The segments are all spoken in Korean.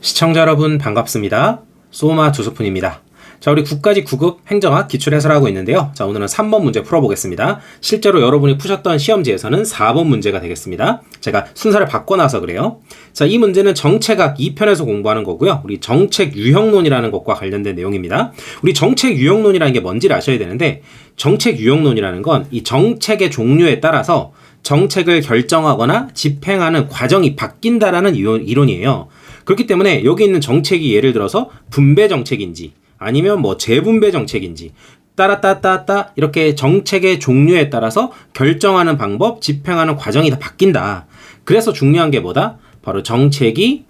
시청자 여러분 반갑습니다. 소마 두수푼입니다. 자, 우리 9까지 9급 행정학 기출해설하고 있는데요. 자, 오늘은 3번 문제 풀어보겠습니다. 실제로 여러분이 푸셨던 시험지에서는 4번 문제가 되겠습니다. 제가 순서를 바꿔놔서 그래요. 자, 이 문제는 정책학 2편에서 공부하는 거고요. 우리 정책 유형론이라는 것과 관련된 내용입니다. 우리 정책 유형론이라는 게 뭔지를 아셔야 되는데, 정책 유형론이라는 건 이 정책의 종류에 따라서 정책을 결정하거나 집행하는 과정이 바뀐다라는 이론이에요. 그렇기 때문에 여기 있는 정책이 예를 들어서 분배 정책인지 아니면 뭐 재분배 정책인지 따라따따따 이렇게 정책의 종류에 따라서 결정하는 방법, 집행하는 과정이 다 바뀐다. 그래서 중요한 게 뭐다? 바로 정책이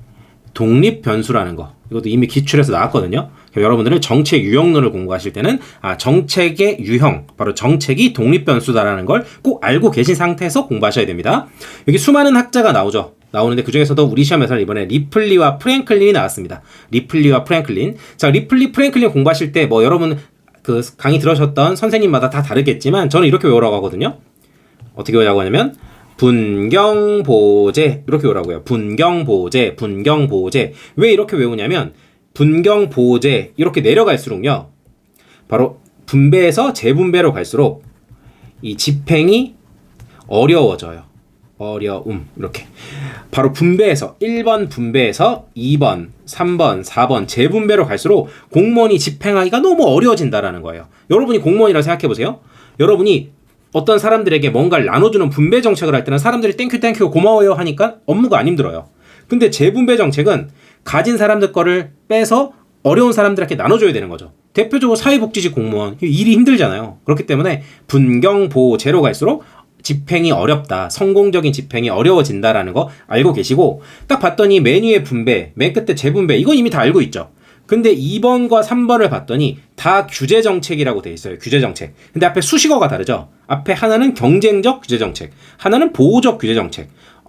독립 변수라는 거. 이것도 이미 기출에서 나왔거든요. 여러분들은 정책 유형론을 공부하실 때는 정책의 유형, 바로 정책이 독립 변수다라는 걸 꼭 알고 계신 상태에서 공부하셔야 됩니다. 여기 수많은 학자가 나오는데 그 중에서도 우리 시험에서는 이번에 리플리와 프랭클린이 나왔습니다. 리플리와 프랭클린. 자, 리플리, 프랭클린 공부하실 때 뭐 여러분 그 강의 들으셨던 선생님마다 다 다르겠지만 저는 이렇게 외우라고 하거든요. 어떻게 외우라고 하냐면 분경보제 이렇게 외우라고요. 분경보제, 분경보제. 왜 이렇게 외우냐면 분경보제 이렇게 내려갈수록요. 바로 분배에서 재분배로 갈수록 이 집행이 어려워져요. 어려움 이렇게 바로 분배에서 1번 분배에서 2번, 3번, 4번 재분배로 갈수록 공무원이 집행하기가 너무 어려워진다라는 거예요. 여러분이 공무원이라고 생각해보세요. 여러분이 어떤 사람들에게 뭔가를 나눠주는 분배 정책을 할 때는 사람들이 땡큐 고마워요 하니까 업무가 안 힘들어요. 근데 재분배 정책은 가진 사람들 거를 빼서 어려운 사람들한테 나눠줘야 되는 거죠. 대표적으로 사회복지직 공무원 일이 힘들잖아요. 그렇기 때문에 분경보제로 갈수록 집행이 어렵다. 성공적인 집행이 어려워진다라는 거 알고 계시고, 딱 봤더니 맨 위에 분배, 맨 끝에 재분배, 이건 이미 다 알고 있죠. 근데 2번과 3번을 봤더니 다 규제정책이라고 돼 있어요. 규제정책. 근데 앞에 수식어가 다르죠. 앞에 하나는 경쟁적 규제정책, 하나는 보호적 규제정책.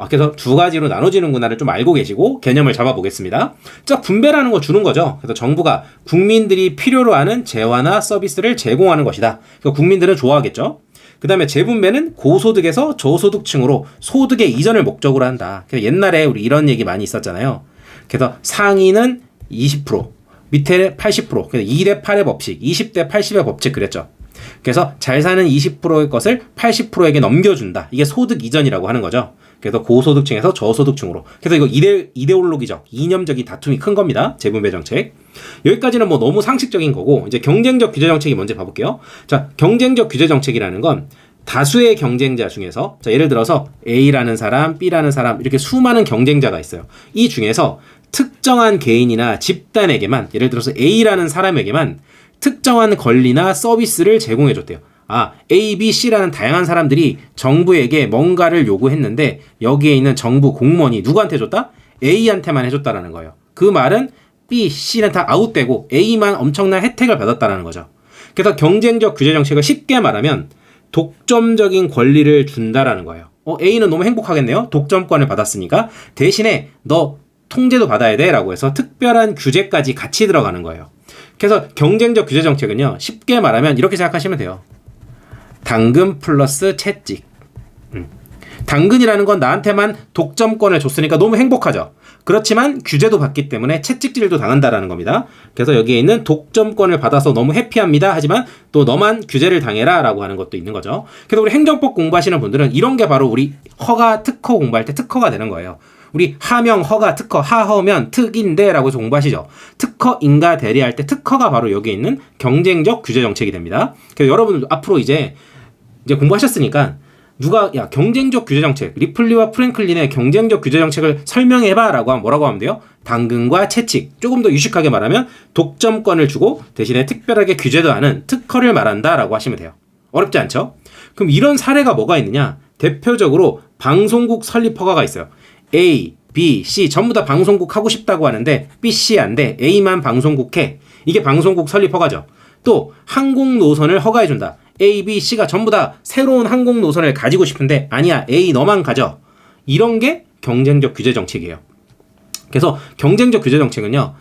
그래서 두 가지로 나눠지는구나를 좀 알고 계시고 개념을 잡아보겠습니다. 자, 분배라는 거 주는 거죠. 그래서 정부가 국민들이 필요로 하는 재화나 서비스를 제공하는 것이다. 그래서 국민들은 좋아하겠죠. 그 다음에 재분배는 고소득에서 저소득층으로 소득의 이전을 목적으로 한다. 그래서 옛날에 우리 이런 얘기 많이 있었잖아요. 그래서 상위는 20%, 밑에 80%, 그래서 2대 8의 법칙, 20대 80의 법칙 그랬죠. 그래서 잘 사는 20%의 것을 80%에게 넘겨준다. 이게 소득 이전이라고 하는 거죠. 그래서 고소득층에서 저소득층으로. 그래서 이거 이데올로기적, 이념적인 다툼이 큰 겁니다. 재분배 정책. 여기까지는 뭐 너무 상식적인 거고, 이제 경쟁적 규제 정책이 뭔지 봐볼게요. 자, 경쟁적 규제 정책이라는 건 다수의 경쟁자 중에서, 자, 예를 들어서 A라는 사람, B라는 사람, 이렇게 수많은 경쟁자가 있어요. 이 중에서 특정한 개인이나 집단에게만, 예를 들어서 A라는 사람에게만 특정한 권리나 서비스를 제공해줬대요. A, B, C라는 다양한 사람들이 정부에게 뭔가를 요구했는데 여기에 있는 정부 공무원이 누구한테 줬다? A한테만 해줬다라는 거예요. 그 말은 B, C는 다 아웃되고 A만 엄청난 혜택을 받았다라는 거죠. 그래서 경쟁적 규제 정책을 쉽게 말하면 독점적인 권리를 준다라는 거예요. A는 너무 행복하겠네요. 독점권을 받았으니까. 대신에 너 통제도 받아야 돼 라고 해서 특별한 규제까지 같이 들어가는 거예요. 그래서 경쟁적 규제 정책은요, 쉽게 말하면 이렇게 생각하시면 돼요. 당근 플러스 채찍. 당근이라는 건 나한테만 독점권을 줬으니까 너무 행복하죠. 그렇지만 규제도 받기 때문에 채찍질도 당한다라는 겁니다. 그래서 여기에 있는 독점권을 받아서 너무 해피합니다. 하지만 또 너만 규제를 당해라 라고 하는 것도 있는 거죠. 그래서 우리 행정법 공부하시는 분들은 이런 게 바로 우리 허가, 특허 공부할 때 특허가 되는 거예요. 우리 하명, 허가, 특허, 하허면 특인데 라고 해서 공부하시죠. 특허, 인가, 대리할 때 특허가 바로 여기 있는 경쟁적 규제 정책이 됩니다. 그래서 여러분 앞으로 이제 공부하셨으니까 누가 경쟁적 규제 정책, 리플리와 프랭클린의 경쟁적 규제 정책을 설명해봐 라고 하면 뭐라고 하면 돼요? 당근과 채찍. 조금 더 유식하게 말하면 독점권을 주고 대신에 특별하게 규제도 하는 특허를 말한다 라고 하시면 돼요. 어렵지 않죠? 그럼 이런 사례가 뭐가 있느냐? 대표적으로 방송국 설립 허가가 있어요. A, B, C 전부 다 방송국 하고 싶다고 하는데 B, C 안 돼. A만 방송국 해. 이게 방송국 설립 허가죠. 또 항공 노선을 허가해준다. A, B, C가 전부 다 새로운 항공 노선을 가지고 싶은데 아니야, A 너만 가져. 이런 게 경쟁적 규제 정책이에요. 그래서 경쟁적 규제 정책은요,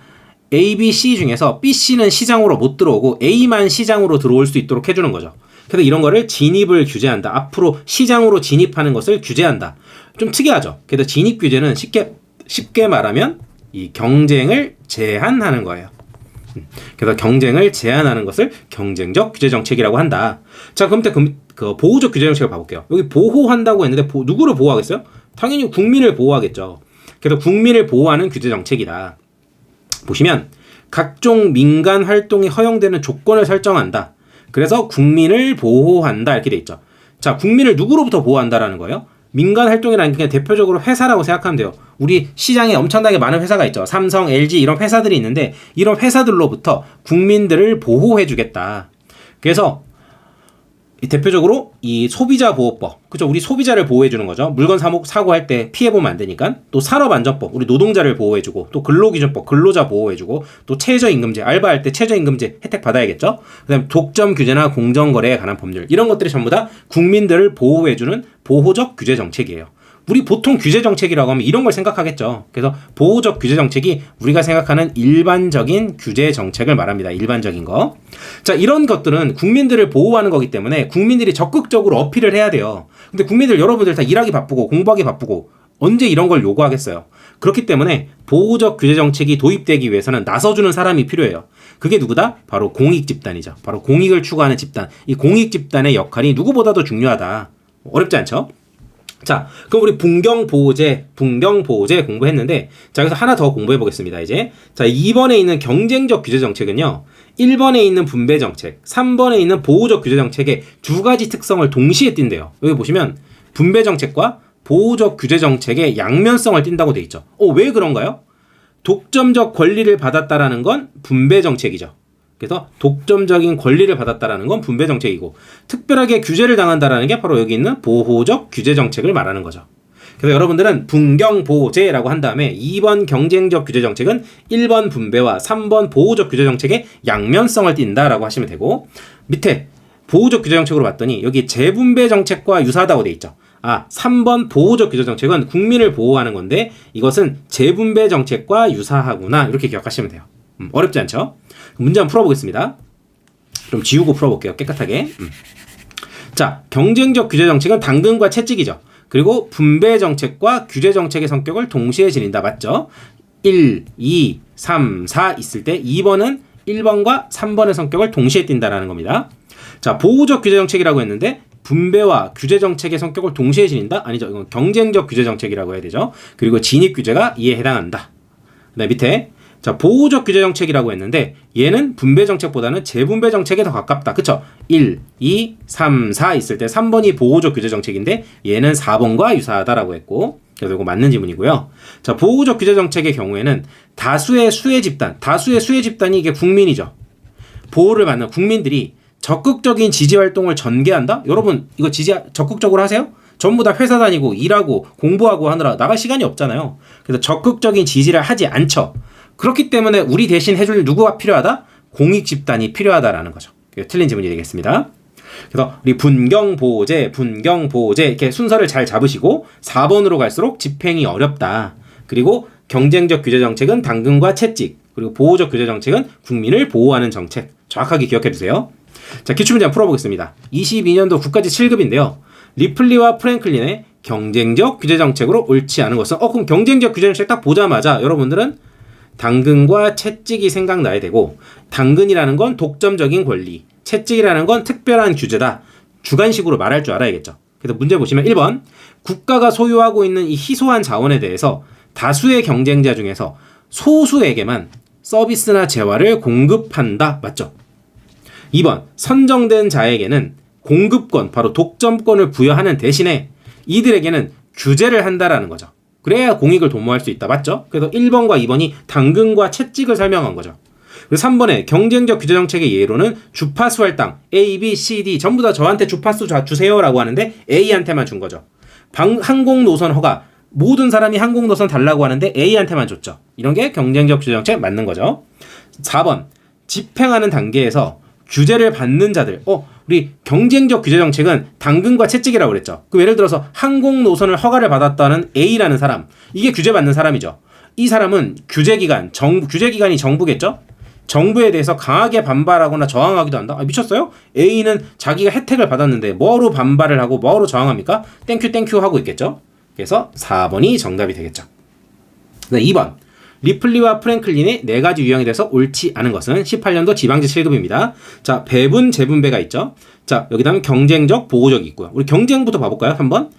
A, B, C 중에서 B, C는 시장으로 못 들어오고 A만 시장으로 들어올 수 있도록 해주는 거죠. 그래서 이런 거를 진입을 규제한다. 앞으로 시장으로 진입하는 것을 규제한다. 좀 특이하죠. 그래서 진입 규제는 쉽게 말하면 이 경쟁을 제한하는 거예요. 그래서 경쟁을 제한하는 것을 경쟁적 규제 정책이라고 한다. 자, 그럼 그 보호적 규제 정책을 봐볼게요. 여기 보호한다고 했는데 누구를 보호하겠어요? 당연히 국민을 보호하겠죠. 그래서 국민을 보호하는 규제 정책이다. 보시면 각종 민간 활동이 허용되는 조건을 설정한다. 그래서 국민을 보호한다 이렇게 돼 있죠. 자, 국민을 누구로부터 보호한다라는 거예요? 민간 활동이라는 게 대표적으로 회사라고 생각하면 돼요. 우리 시장에 엄청나게 많은 회사가 있죠. 삼성, LG 이런 회사들이 있는데 이런 회사들로부터 국민들을 보호해 주겠다. 그래서 대표적으로 이 소비자보호법, 그죠? 우리 소비자를 보호해 주는 거죠. 물건 사고 할 때 피해 보면 안 되니까. 또 산업안전법, 우리 노동자를 보호해 주고, 또 근로기준법, 근로자 보호해 주고, 또 최저임금제, 알바할 때 최저임금제 혜택 받아야겠죠. 그다음에 독점 규제나 공정거래에 관한 법률, 이런 것들이 전부 다 국민들을 보호해 주는 보호적 규제 정책이에요. 우리 보통 규제 정책이라고 하면 이런 걸 생각하겠죠. 그래서 보호적 규제 정책이 우리가 생각하는 일반적인 규제 정책을 말합니다. 일반적인 거. 자, 이런 것들은 국민들을 보호하는 거기 때문에 국민들이 적극적으로 어필을 해야 돼요. 근데 국민들 여러분들 다 일하기 바쁘고 공부하기 바쁘고 언제 이런 걸 요구하겠어요. 그렇기 때문에 보호적 규제 정책이 도입되기 위해서는 나서주는 사람이 필요해요. 그게 누구다? 바로 공익 집단이죠. 바로 공익을 추구하는 집단. 이 공익 집단의 역할이 누구보다도 중요하다. 어렵지 않죠? 자, 그럼 우리 분경보호제 공부했는데, 자, 여기서 하나 더 공부해 보겠습니다, 이제. 자, 2번에 있는 경쟁적 규제 정책은요, 1번에 있는 분배 정책, 3번에 있는 보호적 규제 정책의 두 가지 특성을 동시에 띈대요. 여기 보시면, 분배 정책과 보호적 규제 정책의 양면성을 띈다고 돼 있죠. 왜 그런가요? 독점적 권리를 받았다라는 건 분배 정책이죠. 그래서 독점적인 권리를 받았다라는 건 분배 정책이고 특별하게 규제를 당한다라는 게 바로 여기 있는 보호적 규제 정책을 말하는 거죠. 그래서 여러분들은 분경보호제라고 한 다음에 2번 경쟁적 규제 정책은 1번 분배와 3번 보호적 규제 정책의 양면성을 띈다라고 하시면 되고 밑에 보호적 규제 정책으로 봤더니 여기 재분배 정책과 유사하다고 돼 있죠. 3번 보호적 규제 정책은 국민을 보호하는 건데 이것은 재분배 정책과 유사하구나 이렇게 기억하시면 돼요. 어렵지 않죠? 문제 한번 풀어보겠습니다. 좀 지우고 풀어볼게요. 깨끗하게. 자, 경쟁적 규제 정책은 당근과 채찍이죠. 그리고 분배 정책과 규제 정책의 성격을 동시에 지닌다. 맞죠? 1, 2, 3, 4 있을 때 2번은 1번과 3번의 성격을 동시에 띈다라는 겁니다. 자, 보호적 규제 정책이라고 했는데 분배와 규제 정책의 성격을 동시에 지닌다? 아니죠. 이건 경쟁적 규제 정책이라고 해야 되죠. 그리고 진입 규제가 이에 해당한다. 그다음 밑에 자, 보호적 규제 정책이라고 했는데 얘는 분배 정책보다는 재분배 정책에 더 가깝다. 그쵸? 1, 2, 3, 4 있을 때 3번이 보호적 규제 정책인데 얘는 4번과 유사하다라고 했고 그래서 이거 맞는 지문이고요. 자, 보호적 규제 정책의 경우에는 다수의 수혜 집단이 이게 국민이죠. 보호를 받는 국민들이 적극적인 지지 활동을 전개한다? 여러분 이거 적극적으로 하세요? 전부 다 회사 다니고 일하고 공부하고 하느라 나갈 시간이 없잖아요. 그래서 적극적인 지지를 하지 않죠. 그렇기 때문에 우리 대신 해줄 누구가 필요하다? 공익 집단이 필요하다라는 거죠. 틀린 지문이 되겠습니다. 그래서 우리 분경보호제 이렇게 순서를 잘 잡으시고 4번으로 갈수록 집행이 어렵다. 그리고 경쟁적 규제 정책은 당근과 채찍 그리고 보호적 규제 정책은 국민을 보호하는 정책 정확하게 기억해 주세요. 자, 기출문제 한번 풀어보겠습니다. 22년도 국가직 7급인데요. 리플리와 프랭클린의 경쟁적 규제 정책으로 옳지 않은 것은 그럼 경쟁적 규제 정책 딱 보자마자 여러분들은 당근과 채찍이 생각나야 되고 당근이라는 건 독점적인 권리, 채찍이라는 건 특별한 규제다. 주관식으로 말할 줄 알아야겠죠. 그래서 문제 보시면 1번 국가가 소유하고 있는 이 희소한 자원에 대해서 다수의 경쟁자 중에서 소수에게만 서비스나 재화를 공급한다. 맞죠? 2번 선정된 자에게는 공급권, 바로 독점권을 부여하는 대신에 이들에게는 규제를 한다라는 거죠. 그래야 공익을 도모할 수 있다. 맞죠? 그래서 1번과 2번이 당근과 채찍을 설명한 거죠. 그리고 3번에 경쟁적 규제 정책의 예로는 주파수 할당 A, B, C, D 전부 다 저한테 주파수 주세요라고 하는데 A한테만 준 거죠. 항공노선 허가 모든 사람이 항공노선 달라고 하는데 A한테만 줬죠. 이런 게 경쟁적 규제 정책 맞는 거죠. 4번 집행하는 단계에서 규제를 받는 자들 우리 경쟁적 규제 정책은 당근과 채찍이라고 그랬죠. 그럼 예를 들어서 항공노선을 허가를 받았다는 A라는 사람 이게 규제받는 사람이죠. 이 사람은 규제기관이 정부겠죠. 정부에 대해서 강하게 반발하거나 저항하기도 한다. 미쳤어요? A는 자기가 혜택을 받았는데 뭐로 반발을 하고 뭐로 저항합니까? 땡큐 하고 있겠죠. 그래서 4번이 정답이 되겠죠. 2번 리플리와 프랭클린의 네 가지 유형에 대해서 옳지 않은 것은 18년도 지방제 7급입니다. 자, 배분, 재분배가 있죠. 자, 여기다는 경쟁적, 보호적이 있고요. 우리 경쟁부터 봐볼까요? 한번.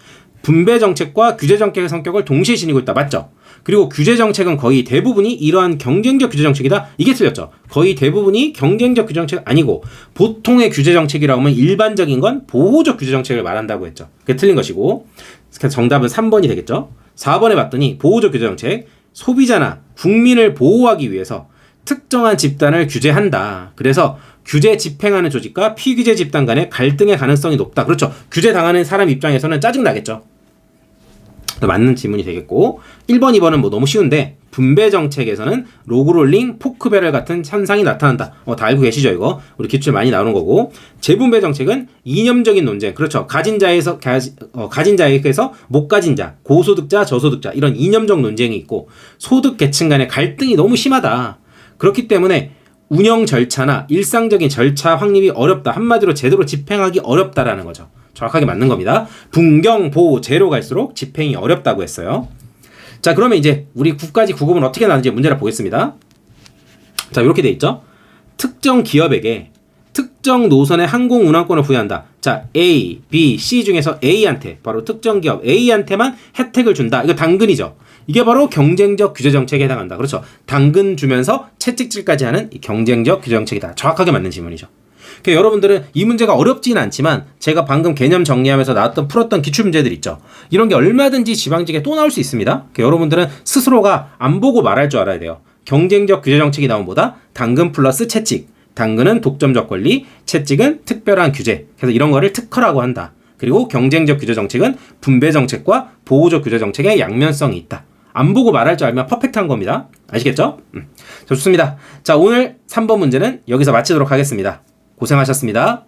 분배 정책과 규제 정책의 성격을 동시에 지니고 있다. 맞죠? 그리고 규제 정책은 거의 대부분이 이러한 경쟁적 규제 정책이다. 이게 틀렸죠. 거의 대부분이 경쟁적 규제 정책 아니고 보통의 규제 정책이라고 하면 일반적인 건 보호적 규제 정책을 말한다고 했죠. 그게 틀린 것이고 그래서 정답은 3번이 되겠죠. 4번에 봤더니 보호적 규제 정책, 소비자나 국민을 보호하기 위해서 특정한 집단을 규제한다. 그래서 규제 집행하는 조직과 피규제 집단 간의 갈등의 가능성이 높다. 그렇죠. 규제 당하는 사람 입장에서는 짜증나겠죠. 맞는 질문이 되겠고 1번, 2번은 뭐 너무 쉬운데 분배 정책에서는 로그롤링, 포크배럴 같은 현상이 나타난다. 다 알고 계시죠 이거? 우리 기출 많이 나오는 거고 재분배 정책은 이념적인 논쟁, 그렇죠. 가진 자에서 못 가진 자, 고소득자, 저소득자 이런 이념적 논쟁이 있고 소득 계층 간의 갈등이 너무 심하다. 그렇기 때문에 운영 절차나 일상적인 절차 확립이 어렵다. 한마디로 제대로 집행하기 어렵다라는 거죠. 정확하게 맞는 겁니다. 분경보제로 갈수록 집행이 어렵다고 했어요. 자, 그러면 이제 우리 9까지 9급은 어떻게 나는지 문제를 보겠습니다. 자, 이렇게 돼 있죠. 특정 기업에게 특정 노선의 항공 운항권을 부여한다. 자, A, B, C 중에서 A한테 바로 특정 기업 A한테만 혜택을 준다. 이거 당근이죠. 이게 바로 경쟁적 규제 정책에 해당한다. 그렇죠. 당근 주면서 채찍질까지 하는 이 경쟁적 규제 정책이다. 정확하게 맞는 질문이죠. 그러니까 여러분들은 이 문제가 어렵지는 않지만 제가 방금 개념 정리하면서 풀었던 기출문제들 있죠. 이런 게 얼마든지 지방직에 또 나올 수 있습니다. 그러니까 여러분들은 스스로가 안 보고 말할 줄 알아야 돼요. 경쟁적 규제 정책이 나온 보다 당근 플러스 채찍. 당근은 독점적 권리, 채찍은 특별한 규제. 그래서 이런 거를 특허라고 한다. 그리고 경쟁적 규제 정책은 분배 정책과 보호적 규제 정책의 양면성이 있다. 안 보고 말할 줄 알면 퍼펙트한 겁니다. 아시겠죠? 좋습니다. 자, 오늘 3번 문제는 여기서 마치도록 하겠습니다. 고생하셨습니다.